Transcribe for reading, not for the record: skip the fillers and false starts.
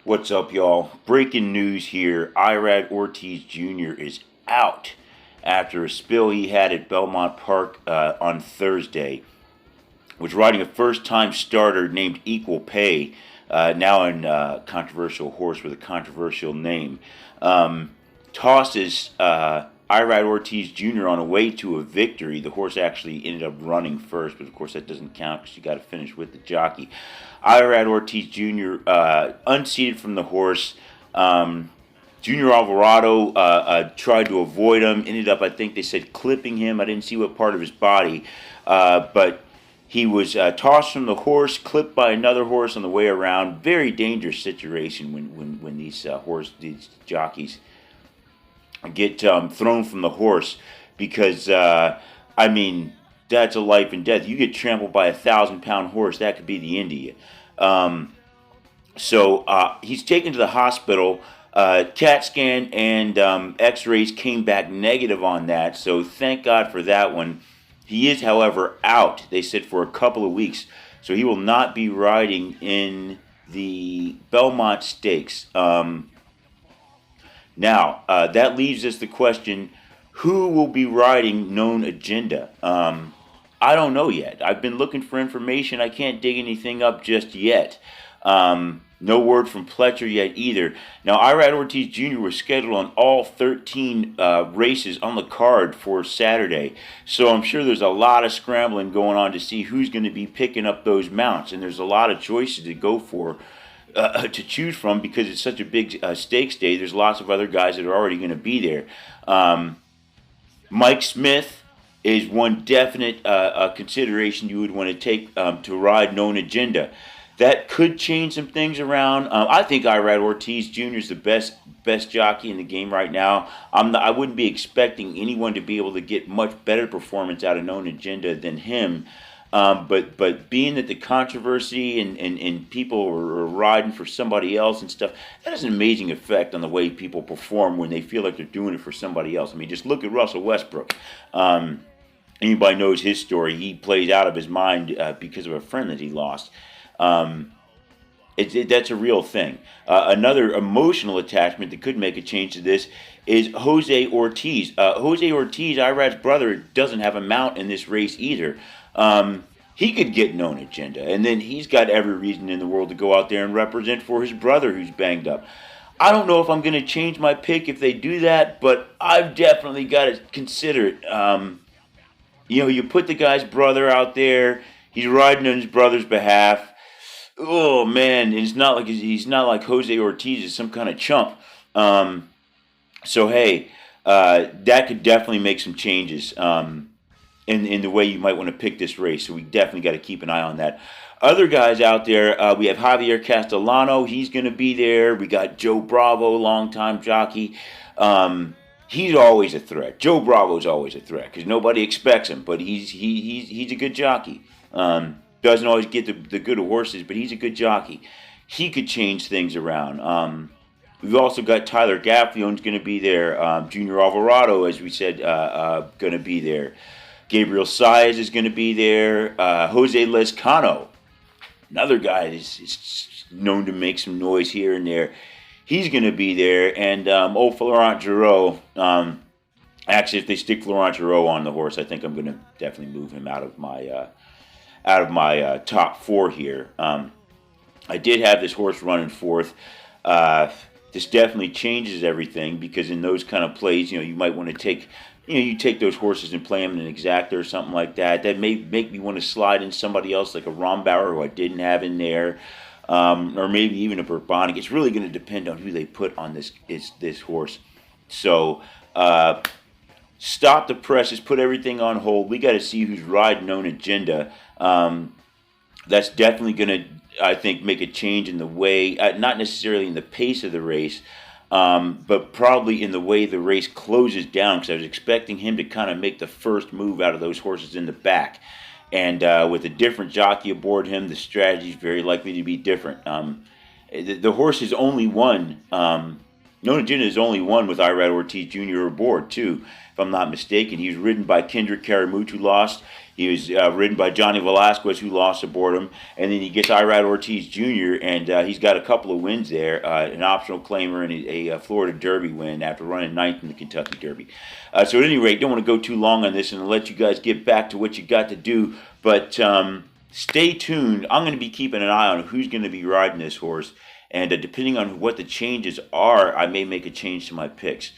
What's up, y'all? Breaking news here. Irad Ortiz Jr. is out after a spill he had at Belmont Park on Thursday. Was riding a first-time starter named Equal Pay, now in controversial horse with a controversial name. Tosses Irad Ortiz Jr. on a way to a victory. The horse actually ended up running first, but of course that doesn't count because you got to finish with the jockey. Irad Ortiz Jr. Unseated from the horse. Junior Alvarado tried to avoid him. Ended up, I think they said, clipping him. I didn't see what part of his body, but he was tossed from the horse, clipped by another horse on the way around. Very dangerous situation when these jockeys get thrown from the horse because that's a life and death. You get trampled by 1,000-pound horse, that could be the end of you. So he's taken to the hospital. CAT scan and X-rays came back negative on that, so thank God for that one. He is, however, out, they said, for a couple of weeks, so he will not be riding in the Belmont Stakes. Now, that leaves us the question, who will be riding Known Agenda? I don't know yet. I've been looking for information. I can't dig anything up just yet. No word from Pletcher yet either. Now, Irad Ortiz Jr. was scheduled on all 13 races on the card for Saturday. So I'm sure there's a lot of scrambling going on to see who's going to be picking up those mounts. And there's a lot of choices to go for. To choose from because it's such a big stakes day. There's lots of other guys that are already going to be there. Mike Smith is one definite consideration you would want to take to ride Known Agenda. That could change some things around. I think Irad Ortiz Jr. is the best jockey in the game right now. I wouldn't be expecting anyone to be able to get much better performance out of Known Agenda than him. But being that the controversy and people are riding for somebody else and stuff, that has an amazing effect on the way people perform when they feel like they're doing it for somebody else. I mean, just look at Russell Westbrook. Anybody knows his story. He plays out of his mind because of a friend that he lost. That's a real thing. Another emotional attachment that could make a change to this is Jose Ortiz. Jose Ortiz, Irad's brother, doesn't have a mount in this race either. He could get Known Agenda, and then he's got every reason in the world to go out there and represent for his brother who's banged up. I don't know if I'm going to change my pick if they do that, but I've definitely got to consider it. You put the guy's brother out there, he's riding on his brother's behalf. Oh man, he's not like Jose Ortiz is some kind of chump. So hey, that could definitely make some changes. In the way you might want to pick this race. So we definitely got to keep an eye on that. Other guys out there, we have Javier Castellano. He's going to be there. We got Joe Bravo, longtime jockey. He's always a threat. Joe Bravo's always a threat because nobody expects him, but he's a good jockey. Doesn't always get the good horses, but he's a good jockey. He could change things around. We've also got Tyler Gafflion's going to be there. Junior Alvarado, as we said, going to be there. Gabriel Saez is going to be there. Jose Lezcano, another guy is known to make some noise here and there. He's going to be there. And Florent Geroux. Actually, if they stick Florent Geroux on the horse, I think I'm going to definitely move him out of my top four here. I did have this horse running fourth. This definitely changes everything because in those kind of plays, you might want to take. You take those horses and play them in an exacta or something like that. That may make me want to slide in somebody else like a Rombauer who I didn't have in there, or maybe even a Bourbonic. It's really going to depend on who they put on this horse. So stop the presses, put everything on hold. We got to see who's riding Known Agenda. That's definitely going to, I think, make a change in the way, not necessarily in the pace of the race, but probably in the way the race closes down, because I was expecting him to kind of make the first move out of those horses in the back. And with a different jockey aboard him, the strategy is very likely to be different. The horse has only won. Known Agenda has only won with Irad Ortiz Jr. aboard, too, if I'm not mistaken. He was ridden by Kendrick Caramuch, who lost. He was ridden by Johnny Velasquez, who lost aboard him, and then he gets Irad Ortiz Jr., and he's got a couple of wins there, an optional claimer and a Florida Derby win after running ninth in the Kentucky Derby. So at any rate, don't want to go too long on this and let you guys get back to what you got to do, but stay tuned. I'm going to be keeping an eye on who's going to be riding this horse, and depending on what the changes are, I may make a change to my picks.